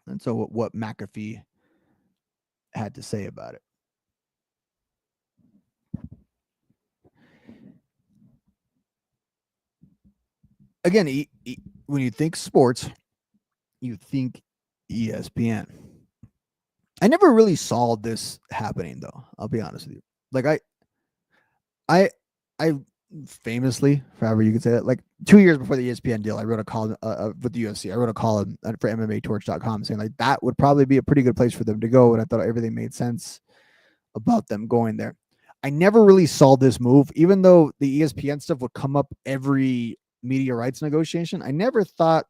And so what McAfee had to say about it. Again, when you think sports, you think ESPN. I never really saw this happening, though. I'll be honest with you. Like I famously, however you could say that, like 2 years before the ESPN deal, I wrote a column with the UFC. I wrote a column for MMAtorch.com saying like that would probably be a pretty good place for them to go, and I thought everything made sense about them going there. I never really saw this move, even though the ESPN stuff would come up every media rights negotiation. I never thought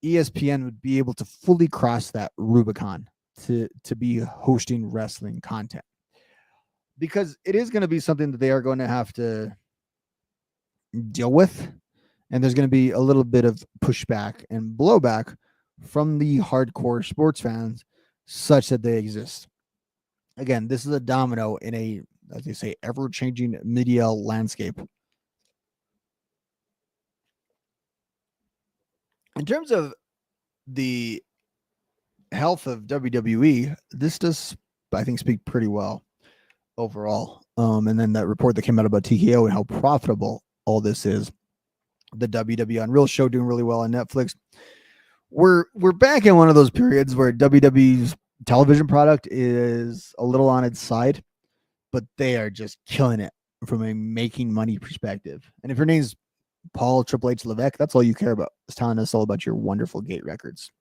ESPN would be able to fully cross that Rubicon to be hosting wrestling content, because it is going to be something that they are going to have to deal with, and there's going to be a little bit of pushback and blowback from the hardcore sports fans such that they exist. Again, this is a domino in a, as they say, ever-changing media landscape. In terms of the health of WWE, this does, I think, speak pretty well overall. And then that report that came out about TKO and how profitable all this is. The WWE Unreal show doing really well on Netflix. We're back in one of those periods where WWE's television product is a little on its side, but they are just killing it from a making money perspective. And if your name's Paul Triple H Levesque, that's all you care about, is telling us all about your wonderful gate records.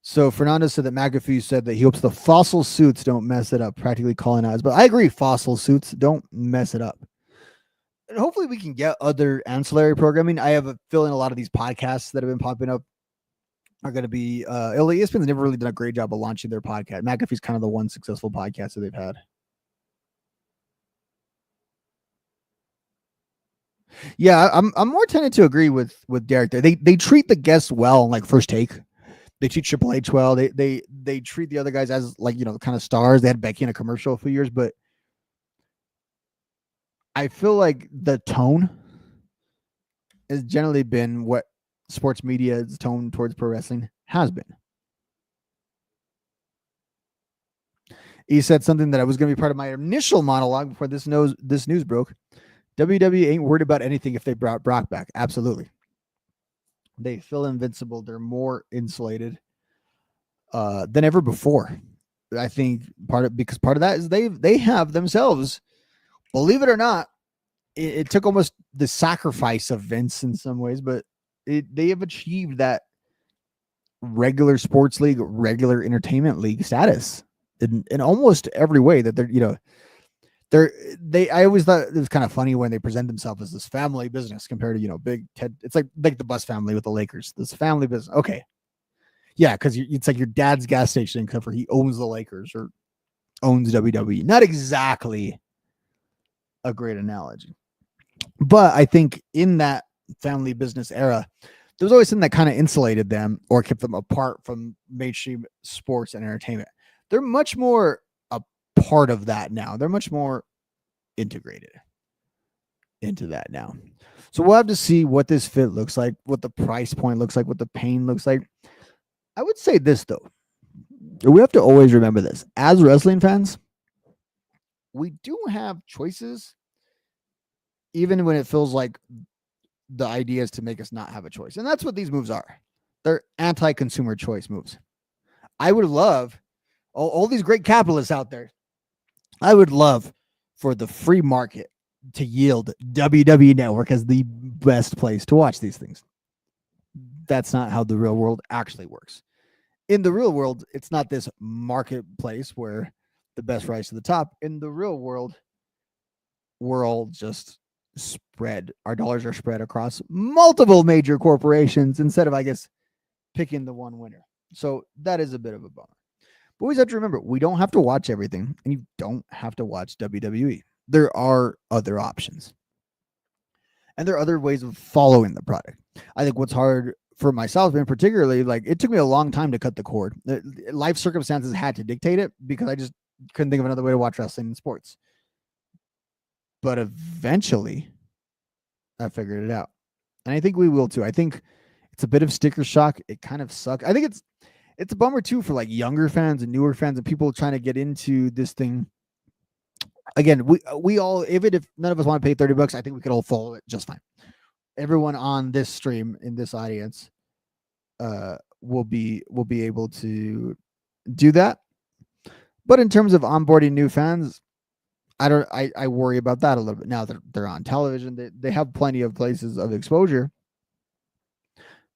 So Fernando said that McAfee said that he hopes the fossil suits don't mess it up, practically calling out. But I agree, fossil suits don't mess it up. And hopefully we can get other ancillary programming. I have a feeling a lot of these podcasts that have been popping up are going to be ESPN's never really done a great job of launching their podcast. McAfee's kind of the one successful podcast that they've had. Yeah, I'm more tended to agree with Derek there. They treat the guests well, like First Take. They treat Triple H well. They treat the other guys as, like, kind of stars. They had Becky in a commercial for years, but I feel like the tone has generally been what sports media's tone towards pro wrestling has been. He said something that I was going to be part of my initial monologue before this news broke. WWE ain't worried about anything if they brought Brock back. Absolutely. They feel invincible. They're more insulated than ever before. I think part of that is they have themselves, believe it or not, it took almost the sacrifice of Vince in some ways, but they have achieved that regular sports league, regular entertainment league status in almost every way that I always thought it was kind of funny when they present themselves as this family business compared to, Big Ted. It's like the Bus family with the Lakers, this family business. Okay. Yeah. Cause it's like your dad's gas station, except for he owns the Lakers or owns WWE. Not exactly a great analogy, but I think in that family business era, there was always something that kind of insulated them or kept them apart from mainstream sports and entertainment. They're much more a part of that now. They're much more integrated into that now. So we'll have to see what this fit looks like, what the price point looks like, what the pain looks like. I would say this though. We have to always remember this. As wrestling fans, we do have choices, even when it feels like the idea is to make us not have a choice. And that's what these moves are. They're anti-consumer choice moves. I would love all these great capitalists out there. I would love for the free market to yield WWE Network as the best place to watch these things. That's not how the real world actually works. In the real world, it's not this marketplace where the best rise to the top. In the real world, we're all just spread. Our dollars are spread across multiple major corporations instead of, I guess, picking the one winner. So that is a bit of a bummer. But always have to remember, we don't have to watch everything, and you don't have to watch WWE. There are other options. And there are other ways of following the product. I think what's hard for myself, in particularly, like it took me a long time to cut the cord. Life circumstances had to dictate it because I just couldn't think of another way to watch wrestling and sports. But eventually, I figured it out. And I think we will too. I think it's a bit of sticker shock. It kind of sucks. I think it's a bummer too for like younger fans and newer fans and people trying to get into this thing. Again, we all, even if none of us want to pay $30, I think we could all follow it just fine. Everyone on this stream in this audience will be able to do that. But in terms of onboarding new fans, I worry about that a little bit. Now that they're on television, they have plenty of places of exposure,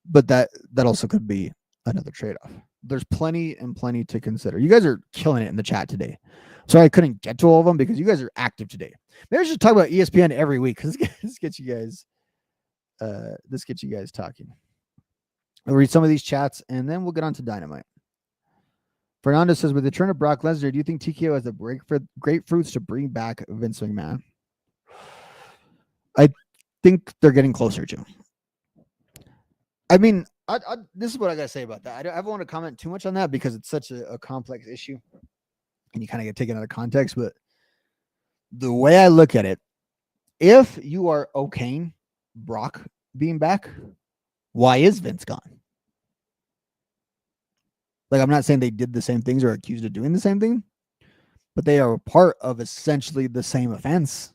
but that also could be another trade-off. There's plenty to consider. You guys are killing it in the chat today. Sorry I couldn't get to all of them because you guys are active today. Maybe I should talk about ESPN every week because this gets you guys talking. I'll read some of these chats and then we'll get on to Dynamite. Fernando says, with the return of Brock Lesnar, do you think TKO has the grapefruits to bring back Vince McMahon? I think they're getting closer to. I mean, this is what I got to say about that. I don't want to comment too much on that because it's such a complex issue and you kind of get taken out of context. But the way I look at it, if you are okaying Brock being back, why is Vince gone? Like, I'm not saying they did the same things or accused of doing the same thing, but they are part of essentially the same offense.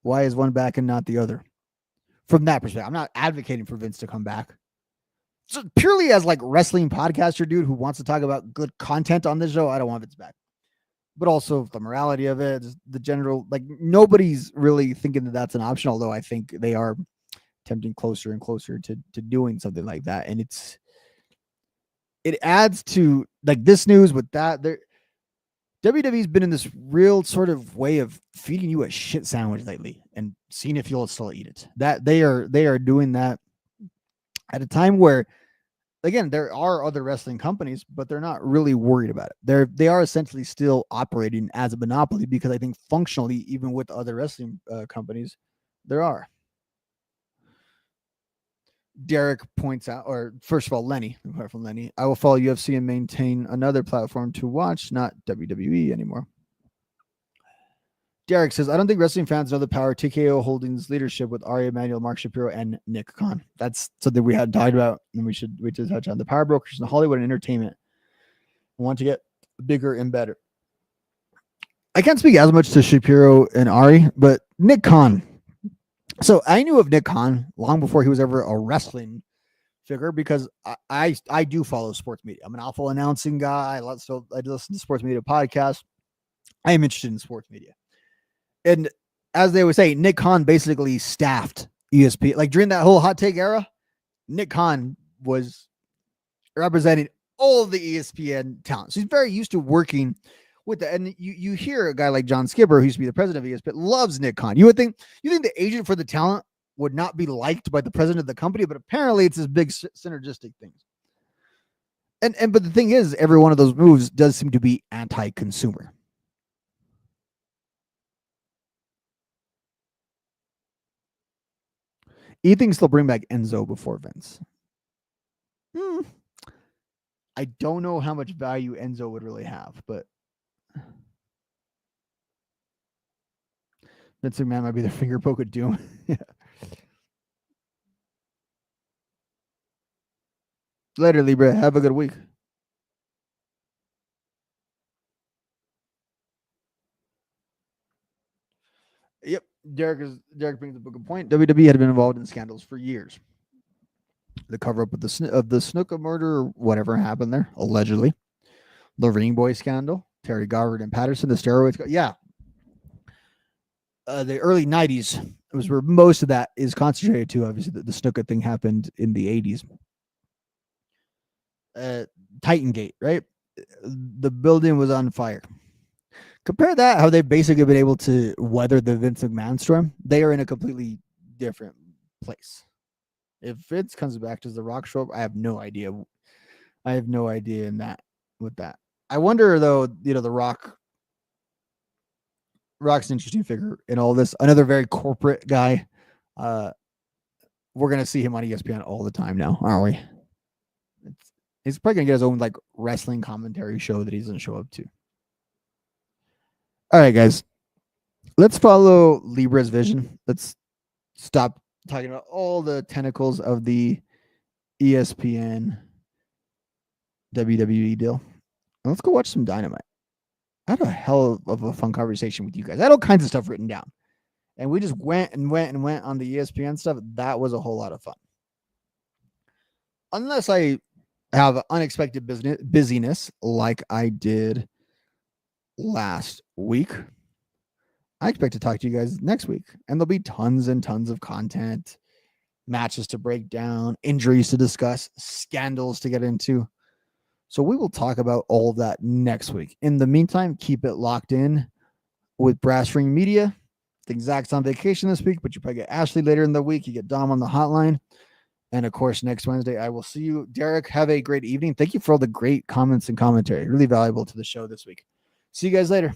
Why is one back and not the other? From that perspective, I'm not advocating for Vince to come back. So purely as like wrestling podcaster dude who wants to talk about good content on this show, I don't want Vince back. But also the morality of it, the general, like nobody's really thinking that that's an option, although I think they are tempting closer and closer to doing something like that. And it adds to like this news with that. WWE's been in this real sort of way of feeding you a shit sandwich lately and seeing if you'll still eat it. That they are doing that at a time where, again, there are other wrestling companies, but they're not really worried about it. They are essentially still operating as a monopoly because I think functionally, even with other wrestling companies, there are. Derek points out, or first of all, Lenny, from Lenny, I will follow UFC and maintain another platform to watch, not WWE anymore. Derek says, I don't think wrestling fans know the power TKO Holdings leadership with Ari Emanuel, Mark Shapiro, and Nick Khan. That's something we had talked about, and we should touch on. The power brokers in Hollywood and entertainment want to get bigger and better. I can't speak as much to Shapiro and Ari, but Nick Khan. So I knew of Nick Khan long before he was ever a wrestling figure because I do follow sports media. I'm an awful announcing guy. I listen to sports media podcasts. I am interested in sports media. And as they would say, Nick Khan basically staffed ESPN. Like during that whole hot take era, Nick Khan was representing all of the ESPN talent. So he's very used to working with that. And you hear a guy like John Skipper, who used to be the president of ESPN, loves Nick Khan. You think the agent for the talent would not be liked by the president of the company, but apparently it's this big synergistic thing. But the thing is, every one of those moves does seem to be anti-consumer. He thinks they'll bring back Enzo before Vince. I don't know how much value Enzo would really have, but Vince McMahon might be their finger poke of doom. Yeah. Later, Libra. Have a good week. Yep. Derek brings up a good point. WWE had been involved in scandals for years. The cover up of the Snuka murder, or whatever happened there, allegedly. The Ring Boy scandal, Terry Garvin and Patterson, the steroids. Yeah. The early 90s was where most of that is concentrated to. Obviously, the Snuka thing happened in the 80s. Titan Gate, right? The building was on fire. Compare that, how they've basically been able to weather the Vince McMahon storm. They are in a completely different place. If Vince comes back, does The Rock show up? I have no idea. I have no idea in that with that. I wonder though, the Rock's an interesting figure in all this. Another very corporate guy. We're gonna see him on ESPN all the time now, aren't we? He's probably gonna get his own like wrestling commentary show that he's gonna show up to. All right, guys. Let's follow Libra's vision. Let's stop talking about all the tentacles of the ESPN WWE deal. And let's go watch some Dynamite. I had a hell of a fun conversation with you guys. I had all kinds of stuff written down. And we just went on the ESPN stuff. That was a whole lot of fun. Unless I have unexpected busyness like I did last week, I expect to talk to you guys next week. And there'll be tons and tons of content, matches to break down, injuries to discuss, scandals to get into. So we will talk about all of that next week. In the meantime, keep it locked in with Brass Ring Media. I think Zach's on vacation this week, but you probably get Ashley later in the week. You get Dom on the hotline. And of course, next Wednesday, I will see you. Derek, have a great evening. Thank you for all the great comments and commentary. Really valuable to the show this week. See you guys later.